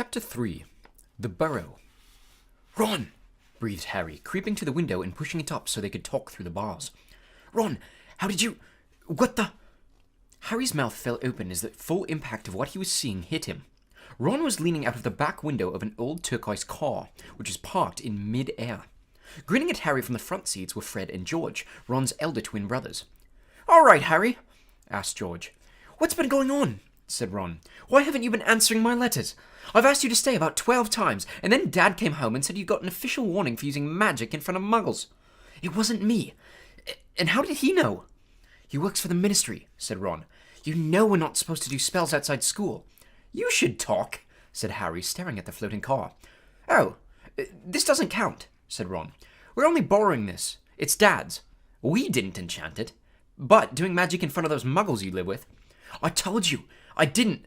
Chapter 3. The Burrow. "Ron!" breathed Harry, creeping to the window and pushing it up so they could talk through the bars. "Ron, how did you... what the..." Harry's mouth fell open as the full impact of what he was seeing hit him. Ron was leaning out of the back window of an old turquoise car, which was parked in mid-air. Grinning at Harry from the front seats were Fred and George, Ron's elder twin brothers. "All right, Harry," asked George. "What's been going on?" said Ron. "Why haven't you been answering my letters? I've asked you to stay about 12 times, and then Dad came home and said you got an official warning for using magic in front of muggles." "It wasn't me. And how did he know?" "He works for the ministry," said Ron. "You know we're not supposed to do spells outside school." "You should talk," said Harry, staring at the floating car. "Oh, this doesn't count," said Ron. "We're only borrowing this. It's Dad's. We didn't enchant it. But doing magic in front of those muggles you live with..." "I told you, I didn't,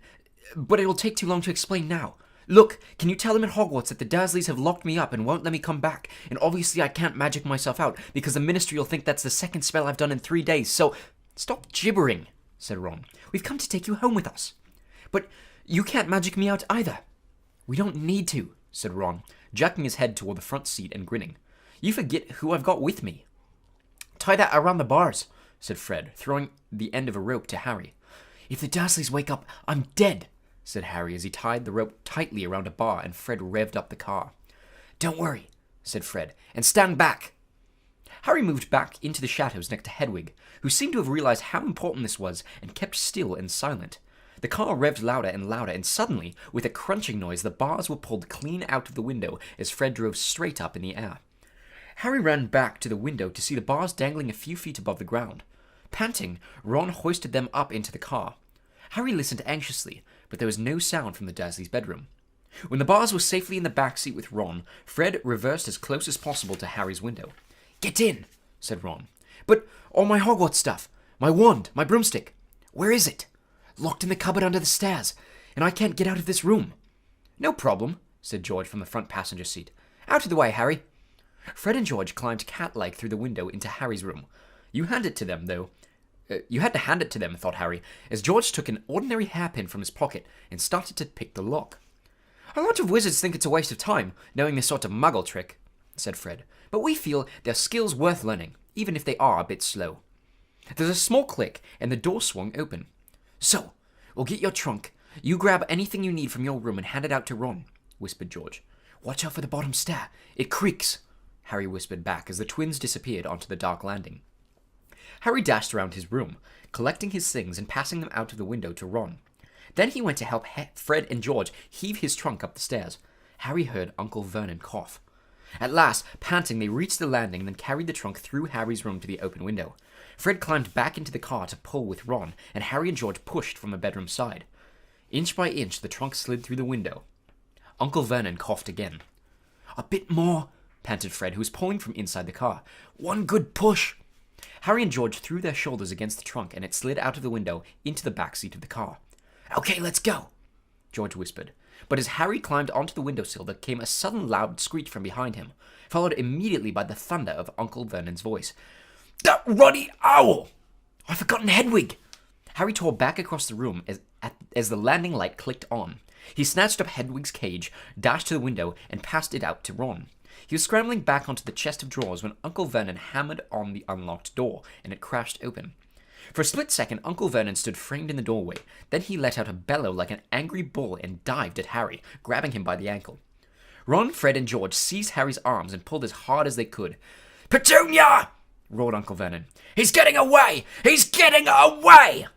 but it'll take too long to explain now. Look, can you tell them at Hogwarts that the Dursleys have locked me up and won't let me come back, and obviously I can't magic myself out, because the ministry will think that's the second spell I've done in 3 days, so..." "Stop gibbering," said Ron. "We've come to take you home with us." "But you can't magic me out either." "We don't need to," said Ron, jacking his head toward the front seat and grinning. "You forget who I've got with me." "Tie that around the bars," said Fred, throwing the end of a rope to Harry. "If the Dursleys wake up, I'm dead," said Harry as he tied the rope tightly around a bar and Fred revved up the car. "Don't worry," said Fred, "and stand back." Harry moved back into the shadows next to Hedwig, who seemed to have realized how important this was and kept still and silent. The car revved louder and louder, and suddenly, with a crunching noise, the bars were pulled clean out of the window as Fred drove straight up in the air. Harry ran back to the window to see the bars dangling a few feet above the ground. Panting, Ron hoisted them up into the car. Harry listened anxiously, but there was no sound from the Dursleys' bedroom. When the bars were safely in the back seat with Ron, Fred reversed as close as possible to Harry's window. "Get in," said Ron. "But all my Hogwarts stuff, my wand, my broomstick, where is it?" "Locked in the cupboard under the stairs, and I can't get out of this room." "No problem," said George from the front passenger seat. "Out of the way, Harry." Fred and George climbed cat-like through the window into Harry's room. You had to hand it to them, thought Harry, as George took an ordinary hairpin from his pocket and started to pick the lock. "A lot of wizards think it's a waste of time, knowing this sort of muggle trick," said Fred, "but we feel they're skills worth learning, even if they are a bit slow." There's a small click, and the door swung open. "So, we'll get your trunk. You grab anything you need from your room and hand it out to Ron," whispered George. "Watch out for the bottom stair. It creaks," Harry whispered back as the twins disappeared onto the dark landing. Harry dashed around his room, collecting his things and passing them out of the window to Ron. Then he went to help Fred and George heave his trunk up the stairs. Harry heard Uncle Vernon cough. At last, panting, they reached the landing and then carried the trunk through Harry's room to the open window. Fred climbed back into the car to pull with Ron, and Harry and George pushed from the bedroom side. Inch by inch, the trunk slid through the window. Uncle Vernon coughed again. "A bit more," panted Fred, who was pulling from inside the car. "One good push." Harry and George threw their shoulders against the trunk, and it slid out of the window into the back seat of the car. "Okay, let's go," George whispered. But as Harry climbed onto the windowsill, there came a sudden loud screech from behind him, followed immediately by the thunder of Uncle Vernon's voice. "That ruddy owl! I've forgotten Hedwig!" Harry tore back across the room as the landing light clicked on. He snatched up Hedwig's cage, dashed to the window, and passed it out to Ron. He was scrambling back onto the chest of drawers when Uncle Vernon hammered on the unlocked door, and it crashed open. For a split second, Uncle Vernon stood framed in the doorway. Then he let out a bellow like an angry bull and dived at Harry, grabbing him by the ankle. Ron, Fred, and George seized Harry's arms and pulled as hard as they could. "Petunia!" roared Uncle Vernon. "He's getting away! He's getting away!"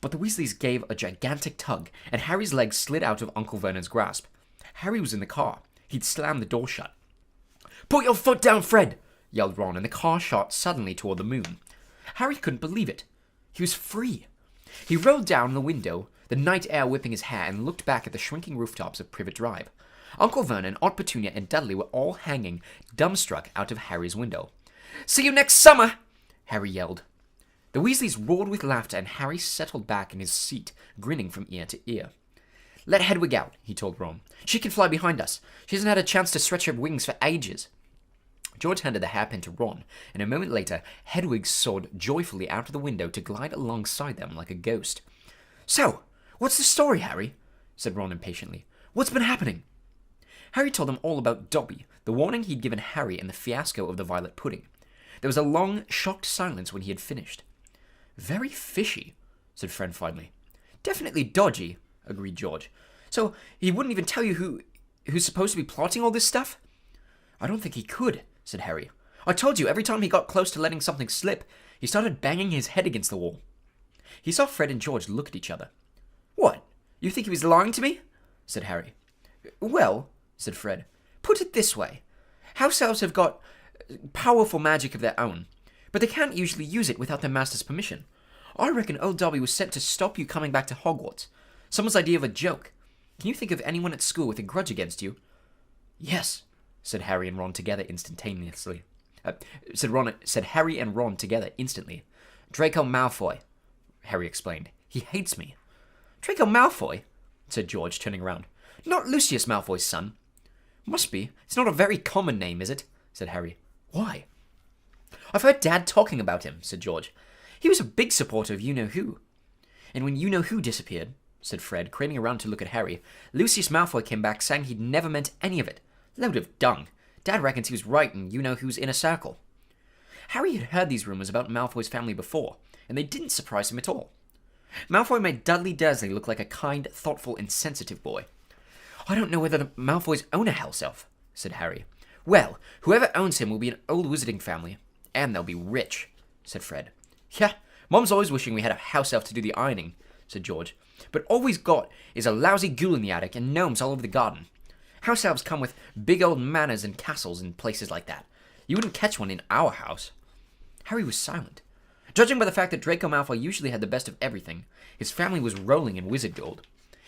But the Weasleys gave a gigantic tug, and Harry's legs slid out of Uncle Vernon's grasp. Harry was in the car. He'd slammed the door shut. "Put your foot down, Fred!" yelled Ron, and the car shot suddenly toward the moon. Harry couldn't believe it. He was free. He rolled down the window, the night air whipping his hair, and looked back at the shrinking rooftops of Privet Drive. Uncle Vernon, Aunt Petunia, and Dudley were all hanging, dumbstruck, out of Harry's window. "See you next summer!" Harry yelled. The Weasleys roared with laughter, and Harry settled back in his seat, grinning from ear to ear. "Let Hedwig out," he told Ron. "She can fly behind us. She hasn't had a chance to stretch her wings for ages." George handed the hairpin to Ron, and a moment later, Hedwig soared joyfully out of the window to glide alongside them like a ghost. "So, what's the story, Harry?" said Ron impatiently. What's been happening?" Harry told them all about Dobby, the warning he'd given Harry, and the fiasco of the violet pudding. There was a long, shocked silence when he had finished. "Very fishy," said Fred finally. "Definitely dodgy," agreed George. "So he wouldn't even tell you who's supposed to be plotting all this stuff?" "I don't think he could," said Harry. "I told you, every time he got close to letting something slip, he started banging his head against the wall." He saw Fred and George look at each other. "What? You think he was lying to me?" said Harry. "Well," said Fred, "put it this way. House elves have got powerful magic of their own, but they can't usually use it without their master's permission. I reckon old Dobby was sent to stop you coming back to Hogwarts. Someone's idea of a joke. Can you think of anyone at school with a grudge against you?" "Yes," said Harry and Ron together instantaneously. Said Harry and Ron together instantly. "Draco Malfoy," Harry explained. "He hates me." "Draco Malfoy?" said George, turning around. "Not Lucius Malfoy's son?" "Must be. It's not a very common name, is it?" said Harry. "Why?" "I've heard Dad talking about him," said George. "He was a big supporter of You-Know-Who." "And when You-Know-Who disappeared," said Fred, craning around to look at Harry, "Lucius Malfoy came back saying he'd never meant any of it. Load of dung. Dad reckons he was right in You-Know-Who's inner circle." Harry had heard these rumors about Malfoy's family before, and they didn't surprise him at all. Malfoy made Dudley Dursley look like a kind, thoughtful, and sensitive boy. "I don't know whether the Malfoys own a house elf," said Harry. "Well, whoever owns him will be an old wizarding family, and they'll be rich," said Fred. "Yeah, Mom's always wishing we had a house elf to do the ironing," said George. "But all we've got is a lousy ghoul in the attic and gnomes all over the garden. House elves come with big old manors and castles and places like that. You wouldn't catch one in our house." Harry was silent. Judging by the fact that Draco Malfoy usually had the best of everything, his family was rolling in wizard gold.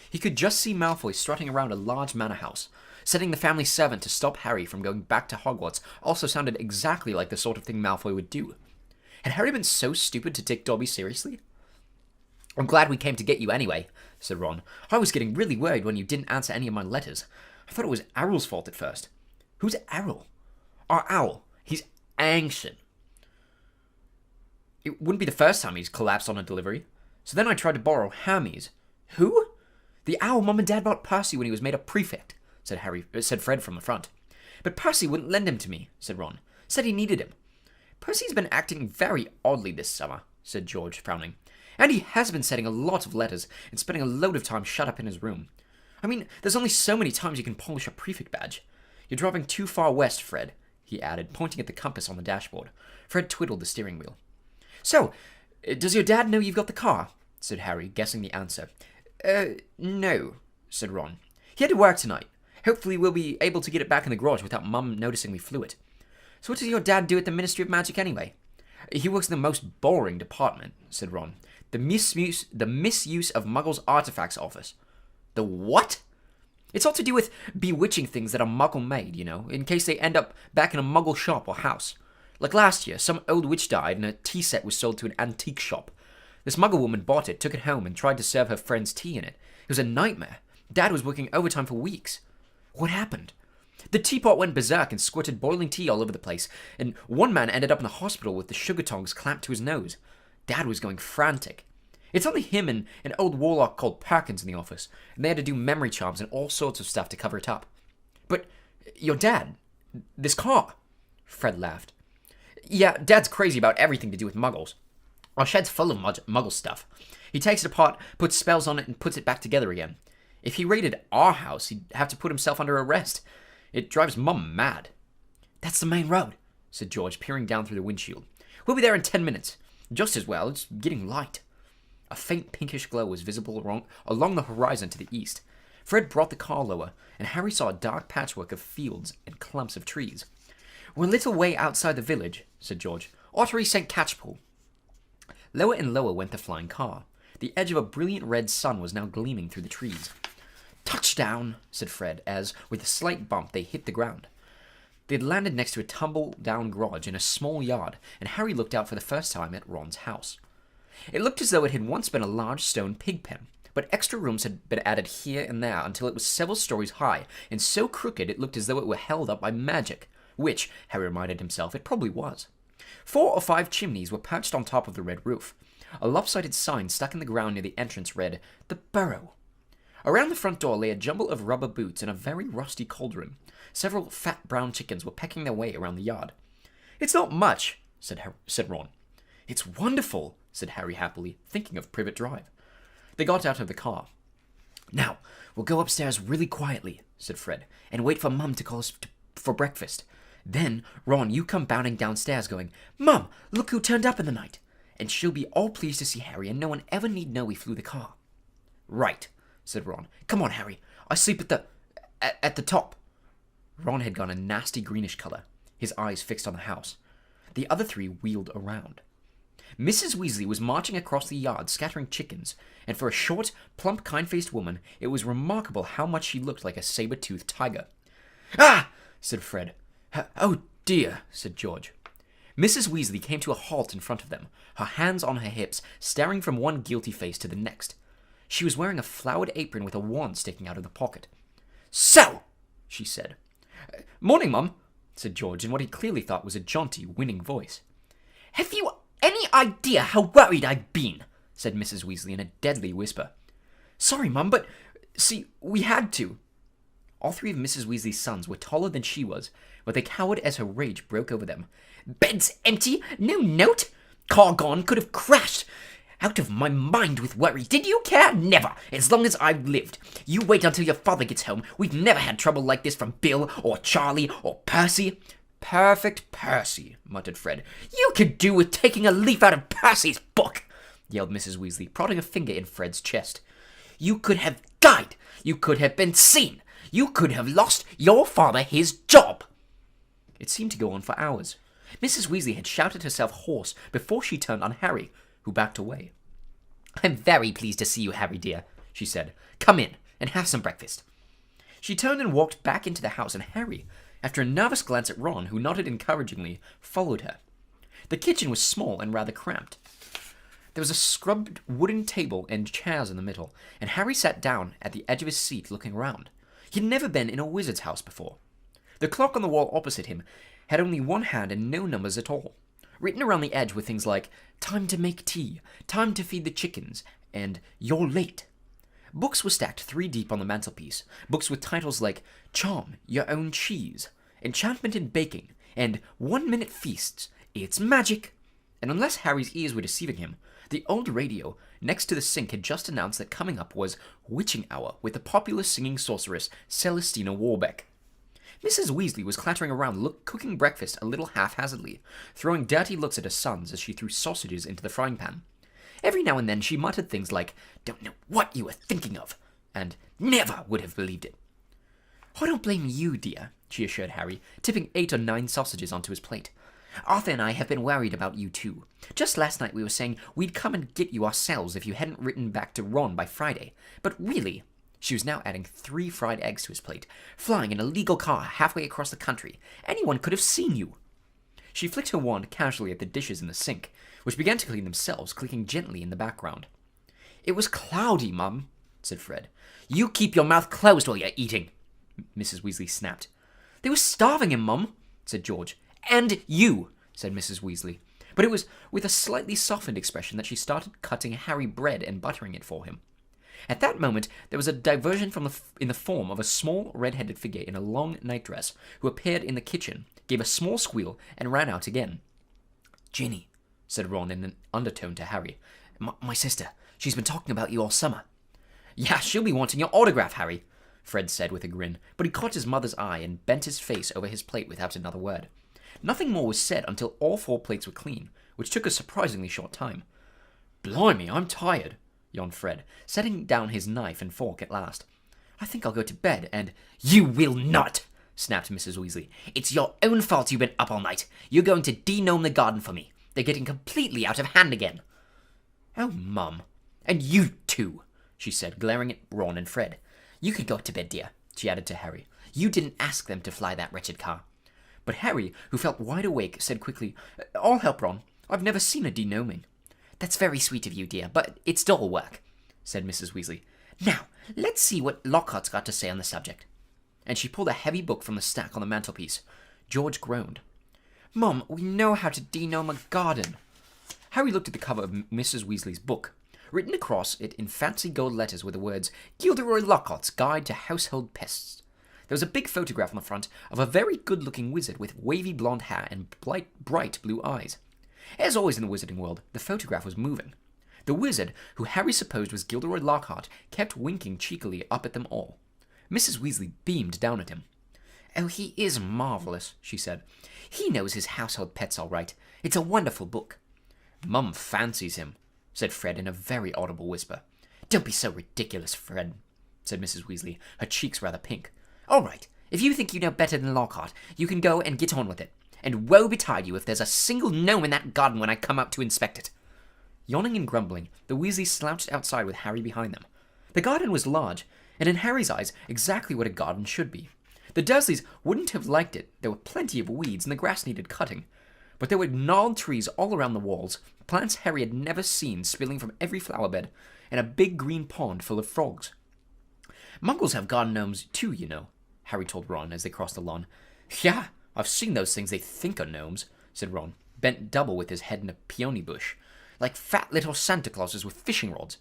He could just see Malfoy strutting around a large manor house. Setting the family servant to stop Harry from going back to Hogwarts also sounded exactly like the sort of thing Malfoy would do. Had Harry been so stupid to take Dobby seriously? "I'm glad we came to get you anyway," said Ron. "I was getting really worried when you didn't answer any of my letters. I thought it was Errol's fault at first." "Who's Errol?" "Our owl. He's ancient. It wouldn't be the first time he's collapsed on a delivery. So then I tried to borrow Hermes." "Who?" "The owl Mum and Dad bought Percy when he was made a prefect," said Fred from the front. "But Percy wouldn't lend him to me," said Ron. "Said he needed him." "Percy's been acting very oddly this summer," said George, frowning. "And he has been sending a lot of letters and spending a load of time shut up in his room. I mean, there's only so many times you can polish a prefect badge. You're driving too far west, Fred," he added, pointing at the compass on the dashboard. Fred twiddled the steering wheel. "So, does your dad know you've got the car?" said Harry, guessing the answer. No," said Ron. "He had to work tonight. Hopefully we'll be able to get it back in the garage without Mum noticing we flew it. So what does your dad do at the Ministry of Magic anyway?" "He works in the most boring department," said Ron. The misuse of Muggles' artifacts office." "The what?" "It's all to do with bewitching things that are Muggle-made, you know, in case they end up back in a Muggle shop or house. Like last year, some old witch died and a tea set was sold to an antique shop. This Muggle woman bought it, took it home, and tried to serve her friends tea in it. It was a nightmare. Dad was working overtime for weeks." "What happened?" "The teapot went berserk and squirted boiling tea all over the place, and one man ended up in the hospital with the sugar tongs clamped to his nose. Dad was going frantic. It's only him and an old warlock called Perkins in the office, and they had to do memory charms and all sorts of stuff to cover it up." "But your dad, this car?" Fred laughed. "Yeah, Dad's crazy about everything to do with Muggles. Our shed's full of Muggle stuff. He takes it apart, puts spells on it, and puts it back together again. If he raided our house, he'd have to put himself under arrest. It drives Mum mad." "That's the main road," said George, peering down through the windshield. "We'll be there in 10 minutes. Just as well, it's getting light." A faint pinkish glow was visible along the horizon to the east. Fred brought the car lower, and Harry saw a dark patchwork of fields and clumps of trees. "We're a little way outside the village," said George. "Ottery St. Catchpool." Lower and lower went the flying car. The edge of a brilliant red sun was now gleaming through the trees. "Touchdown," said Fred, as, with a slight bump, they hit the ground. They had landed next to a tumble-down garage in a small yard, and Harry looked out for the first time at Ron's house. It looked as though it had once been a large stone pig pen, but extra rooms had been added here and there until it was several stories high, and so crooked it looked as though it were held up by magic, which, Harry reminded himself, it probably was. 4 or 5 chimneys were perched on top of the red roof. A lopsided sign stuck in the ground near the entrance read, "The Burrow." Around the front door lay a jumble of rubber boots and a very rusty cauldron. Several fat brown chickens were pecking their way around the yard. "It's not much," said Ron. "It's wonderful," said Harry happily, thinking of Privet Drive. They got out of the car. "Now, we'll go upstairs really quietly," said Fred, "and wait for Mum to call us for breakfast. Then, Ron, you come bounding downstairs going, 'Mum, look who turned up in the night!' And she'll be all pleased to see Harry, and no one ever need know we flew the car." "Right," said Ron. "Come on, Harry. I sleep at the top." Ron had gone a nasty greenish color, his eyes fixed on the house. The other three wheeled around. Mrs. Weasley was marching across the yard scattering chickens, and for a short, plump, kind-faced woman, it was remarkable how much she looked like a saber-toothed tiger. "Ah!" said Fred. "Oh, dear," said George. Mrs. Weasley came to a halt in front of them, her hands on her hips, staring from one guilty face to the next. She was wearing a flowered apron with a wand sticking out of the pocket. "So!" she said. "Morning, Mum," said George in what he clearly thought was a jaunty, winning voice. "Have you any idea how worried I've been?" said Mrs. Weasley in a deadly whisper. "Sorry, Mum, but, see, we had to." All three of Mrs. Weasley's sons were taller than she was, but they cowered as her rage broke over them. "Bed's empty, no note, car gone, could have crashed. Out of my mind with worry. Did you care? Never, as long as I've lived. You wait until your father gets home. We've never had trouble like this from Bill, or Charlie, or Percy." "Perfect Percy," muttered Fred. "You could do with taking a leaf out of Percy's book," yelled Mrs. Weasley, prodding a finger in Fred's chest. "You could have died. You could have been seen. You could have lost your father his job." It seemed to go on for hours. Mrs. Weasley had shouted herself hoarse before she turned on Harry, who backed away. "I'm very pleased to see you, Harry dear," she said. "Come in and have some breakfast." She turned and walked back into the house, and Harry, after a nervous glance at Ron, who nodded encouragingly, followed her. The kitchen was small and rather cramped. There was a scrubbed wooden table and chairs in the middle, and Harry sat down at the edge of his seat looking round. He had never been in a wizard's house before. The clock on the wall opposite him had only one hand and no numbers at all. Written around the edge were things like, "Time to make tea," "Time to feed the chickens," and "You're late." Books were stacked 3 deep on the mantelpiece, books with titles like "Charm Your Own Cheese," "Enchantment in Baking," and "1-Minute Feasts, It's Magic." And unless Harry's ears were deceiving him, the old radio next to the sink had just announced that coming up was Witching Hour with the popular singing sorceress Celestina Warbeck. Mrs. Weasley was clattering around cooking breakfast a little haphazardly, throwing dirty looks at her sons as she threw sausages into the frying pan. Every now and then she muttered things like, "Don't know what you were thinking of," and "Never would have believed it." "I don't blame you, dear," she assured Harry, tipping 8 or 9 sausages onto his plate. "Arthur and I have been worried about you too. Just last night we were saying we'd come and get you ourselves if you hadn't written back to Ron by Friday. But really," she was now adding 3 fried eggs to his plate, "flying in a legal car halfway across the country, anyone could have seen you." She flicked her wand casually at the dishes in the sink, which began to clean themselves, clicking gently in the background. "It was cloudy, Mum," said Fred. "You keep your mouth closed while you're eating," Mrs. Weasley snapped. "They were starving him, Mum," said George. "And you," said Mrs. Weasley. But it was with a slightly softened expression that she started cutting Harry bread and buttering it for him. At that moment, there was a diversion in the form of a small red-headed figure in a long nightdress, who appeared in the kitchen, gave a small squeal, and ran out again. "Ginny," said Ron in an undertone to Harry. My sister. She's been talking about you all summer." "Yeah, she'll be wanting your autograph, Harry," Fred said with a grin, but he caught his mother's eye and bent his face over his plate without another word. Nothing more was said until all 4 plates were clean, which took a surprisingly short time. "Blimey, I'm tired," yawned Fred, setting down his knife and fork at last. "I think I'll go to bed and—" "You will not!" snapped Mrs. Weasley. "It's your own fault you've been up all night. You're going to de-gnome the garden for me. They're getting completely out of hand again." "Oh, Mum. And you too," she said, glaring at Ron and Fred. "You could go to bed, dear," she added to Harry. "You didn't ask them to fly that wretched car." But Harry, who felt wide awake, said quickly, "I'll help Ron. I've never seen a de-gnoming." "That's very sweet of you, dear, but it's doll work," said Mrs. Weasley. "Now, let's see what Lockhart's got to say on the subject." And she pulled a heavy book from the stack on the mantelpiece. George groaned. "Mum, we know how to de-gnome a garden." Harry looked at the cover of Mrs. Weasley's book. Written across it in fancy gold letters were the words, Gilderoy Lockhart's Guide to Household Pests. There was a big photograph on the front of a very good-looking wizard with wavy blonde hair and bright blue eyes. As always in the wizarding world, the photograph was moving. The wizard, who Harry supposed was Gilderoy Lockhart, kept winking cheekily up at them all. Mrs. Weasley beamed down at him. "Oh, he is marvellous," she said. "He knows his household pets all right. It's a wonderful book." "Mum fancies him," said Fred in a very audible whisper. "Don't be so ridiculous, Fred," said Mrs. Weasley, her cheeks rather pink. "All right, if you think you know better than Lockhart, you can go and get on with it. And woe betide you if there's a single gnome in that garden when I come out to inspect it." Yawning and grumbling, the Weasleys slouched outside with Harry behind them. The garden was large, and in Harry's eyes, exactly what a garden should be. The Dursleys wouldn't have liked it. There were plenty of weeds, and the grass needed cutting. But there were gnarled trees all around the walls, plants Harry had never seen spilling from every flower bed, and a big green pond full of frogs. "Muggles have garden gnomes too, you know," Harry told Ron as they crossed the lawn. "Yeah, I've seen those things they think are gnomes," said Ron, bent double with his head in a peony bush, like fat little Santa Clauses with fishing rods.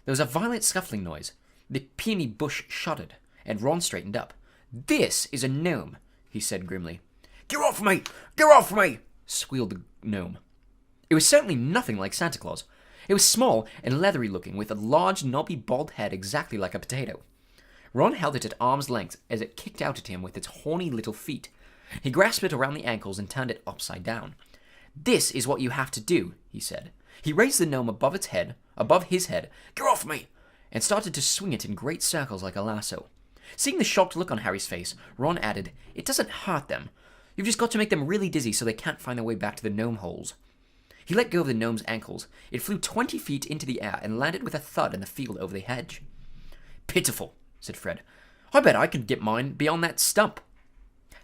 There was a violent scuffling noise. The peony bush shuddered, and Ron straightened up. "This is a gnome," he said grimly. "Get off me! Get off me!" squealed the gnome. It was certainly nothing like Santa Claus. It was small and leathery looking, with a large, knobby, bald head exactly like a potato. Ron held it at arm's length as it kicked out at him with its horny little feet. He grasped it around the ankles and turned it upside down. "This is what you have to do," he said. He raised the gnome above his head, "Get off me!" and started to swing it in great circles like a lasso. Seeing the shocked look on Harry's face, Ron added, "It doesn't hurt them. You've just got to make them really dizzy so they can't find their way back to the gnome holes." He let go of the gnome's ankles. It flew 20 feet into the air and landed with a thud in the field over the hedge. "Pitiful," said Fred. "I bet I could get mine beyond that stump."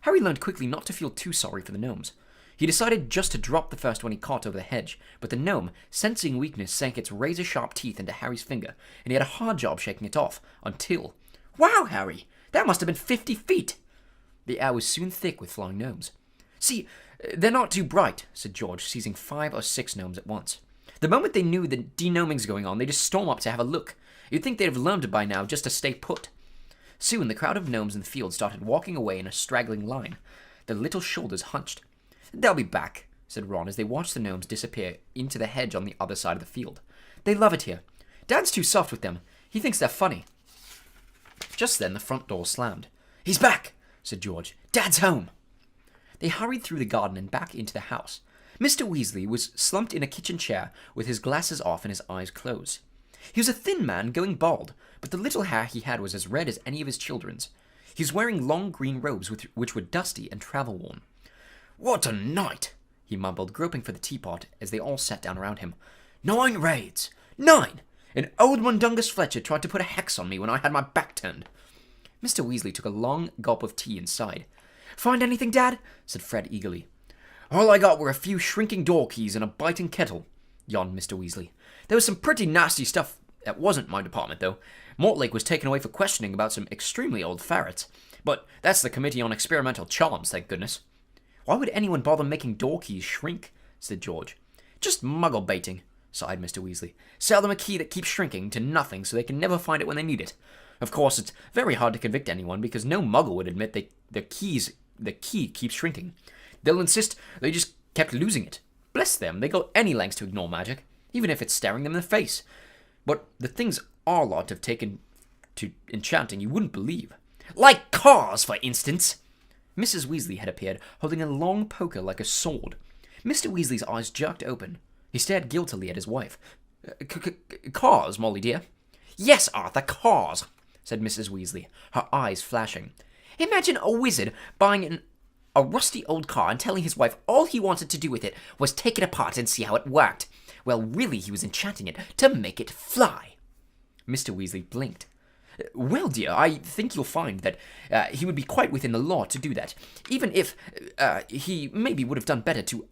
Harry learned quickly not to feel too sorry for the gnomes. He decided just to drop the first one he caught over the hedge, but the gnome, sensing weakness, sank its razor-sharp teeth into Harry's finger, and he had a hard job shaking it off, until... "Wow, Harry! That must have been 50 feet!" The air was soon thick with flying gnomes. "See, they're not too bright," said George, seizing 5 or 6 gnomes at once. "The moment they knew the denoming's going on, they just storm up to have a look. You'd think they'd have learned it by now just to stay put." Soon the crowd of gnomes in the field started walking away in a straggling line, their little shoulders hunched. "They'll be back," said Ron as they watched the gnomes disappear into the hedge on the other side of the field. "They love it here. Dad's too soft with them. He thinks they're funny." Just then the front door slammed. "He's back," said George. "Dad's home." They hurried through the garden and back into the house. Mr. Weasley was slumped in a kitchen chair with his glasses off and his eyes closed. He was a thin man going bald, but the little hair he had was as red as any of his children's. He was wearing long green robes which were dusty and travel-worn. "What a night!" he mumbled, groping for the teapot as they all sat down around him. 9 raids! 9! And old Mundungus Fletcher tried to put a hex on me when I had my back turned." Mr. Weasley took a long gulp of tea and sighed. "Find anything, Dad?" said Fred eagerly. "All I got were a few shrinking door keys and a biting kettle," yawned Mr. Weasley. "There was some pretty nasty stuff that wasn't my department, though. Mortlake was taken away for questioning about some extremely old ferrets. But that's the Committee on Experimental Charms, thank goodness." "Why would anyone bother making door keys shrink?" said George. "Just muggle baiting," sighed Mr. Weasley. "Sell them a key that keeps shrinking to nothing so they can never find it when they need it. Of course, it's very hard to convict anyone because no muggle would admit the key keeps shrinking. They'll insist they just kept losing it. Bless them, they go any lengths to ignore magic, even if it's staring them in the face. But the things our lot have taken to enchanting you wouldn't believe. Like cars, for instance." Mrs. Weasley had appeared, holding a long poker like a sword. Mr. Weasley's eyes jerked open. He stared guiltily at his wife. "Cars, Molly dear?" "Yes, Arthur, cars," said Mrs. Weasley, her eyes flashing. "Imagine a wizard buying a rusty old car and telling his wife all he wanted to do with it was take it apart and see how it worked. Well, really, he was enchanting it to make it fly." Mr. Weasley blinked. "Well, dear, I think you'll find that he would be quite within the law to do that, even if he maybe would have done better to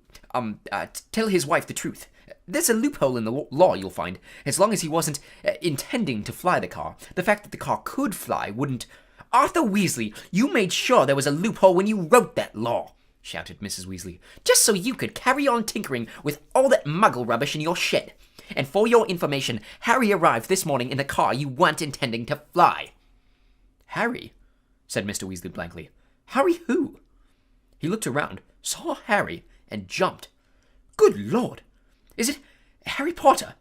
tell his wife the truth. There's a loophole in the law, you'll find, as long as he wasn't intending to fly the car. The fact that the car could fly wouldn't—" "Arthur Weasley, you made sure there was a loophole when you wrote that law," shouted Mrs. Weasley, "just so you could carry on tinkering with all that muggle rubbish in your shed. And for your information, Harry arrived this morning in the car you weren't intending to fly." "Harry?" said Mr. Weasley blankly. "Harry who?" He looked around, saw Harry, and jumped. "Good Lord! Is it Harry Potter?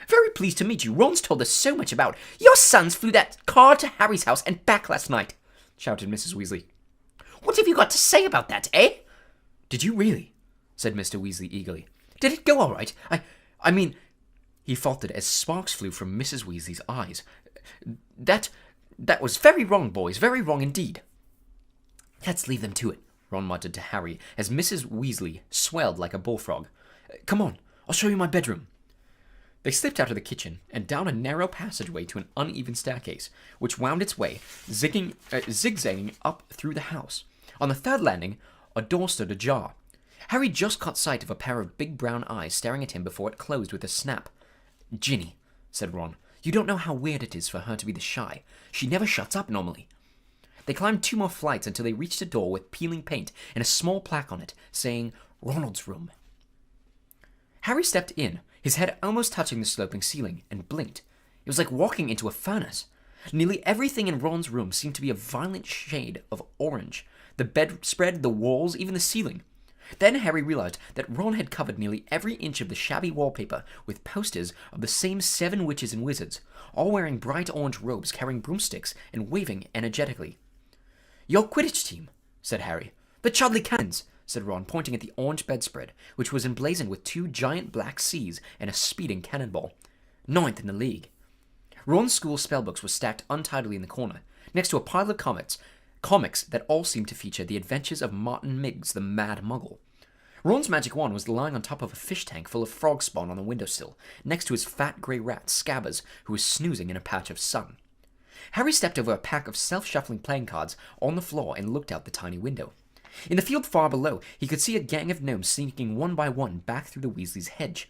Very pleased to meet you. Ron's told us so much about. Your sons flew that car to Harry's house and back last night," shouted Mrs. Weasley. "What have you got to say about that, eh?" "Did you really?" said Mr. Weasley eagerly. "Did it go all right? I mean," he faltered as sparks flew from Mrs. Weasley's eyes. That was very wrong, boys, very wrong indeed." "Let's leave them to it," Ron muttered to Harry as Mrs. Weasley swelled like a bullfrog. "Come on, I'll show you my bedroom." They slipped out of the kitchen and down a narrow passageway to an uneven staircase, which wound its way, zigzagging up through the house. On the third landing, a door stood ajar. Harry just caught sight of a pair of big brown eyes staring at him before it closed with a snap. "Ginny," said Ron, "you don't know how weird it is for her to be this shy. She never shuts up normally." They climbed 2 more flights until they reached a door with peeling paint and a small plaque on it saying, "Ronald's room." Harry stepped in, his head almost touching the sloping ceiling, and blinked. It was like walking into a furnace. Nearly everything in Ron's room seemed to be a violent shade of orange. The bedspread, the walls, even the ceiling. Then Harry realized that Ron had covered nearly every inch of the shabby wallpaper with posters of the same 7 witches and wizards, all wearing bright orange robes, carrying broomsticks, and waving energetically. "Your Quidditch team," said Harry. "The Chudley Cannons," said Ron, pointing at the orange bedspread, which was emblazoned with 2 giant black C's and a speeding cannonball. "9th in the league." Ron's school spellbooks were stacked untidily in the corner, next to a pile of comics that all seemed to feature the adventures of Martin Miggs, the Mad Muggle. Ron's magic wand was lying on top of a fish tank full of frog spawn on the windowsill, next to his fat grey rat, Scabbers, who was snoozing in a patch of sun. Harry stepped over a pack of self-shuffling playing cards on the floor and looked out the tiny window. In the field far below, he could see a gang of gnomes sneaking one by one back through the Weasleys' hedge.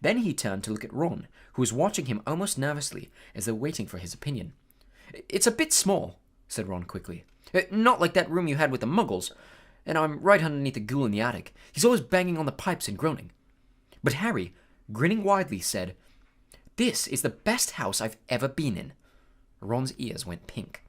Then he turned to look at Ron, who was watching him almost nervously, as though waiting for his opinion. "It's a bit small," said Ron quickly. "Not like that room you had with the Muggles. And I'm right underneath the ghoul in the attic. He's always banging on the pipes and groaning." But Harry, grinning widely, said, "This is the best house I've ever been in." Ron's ears went pink.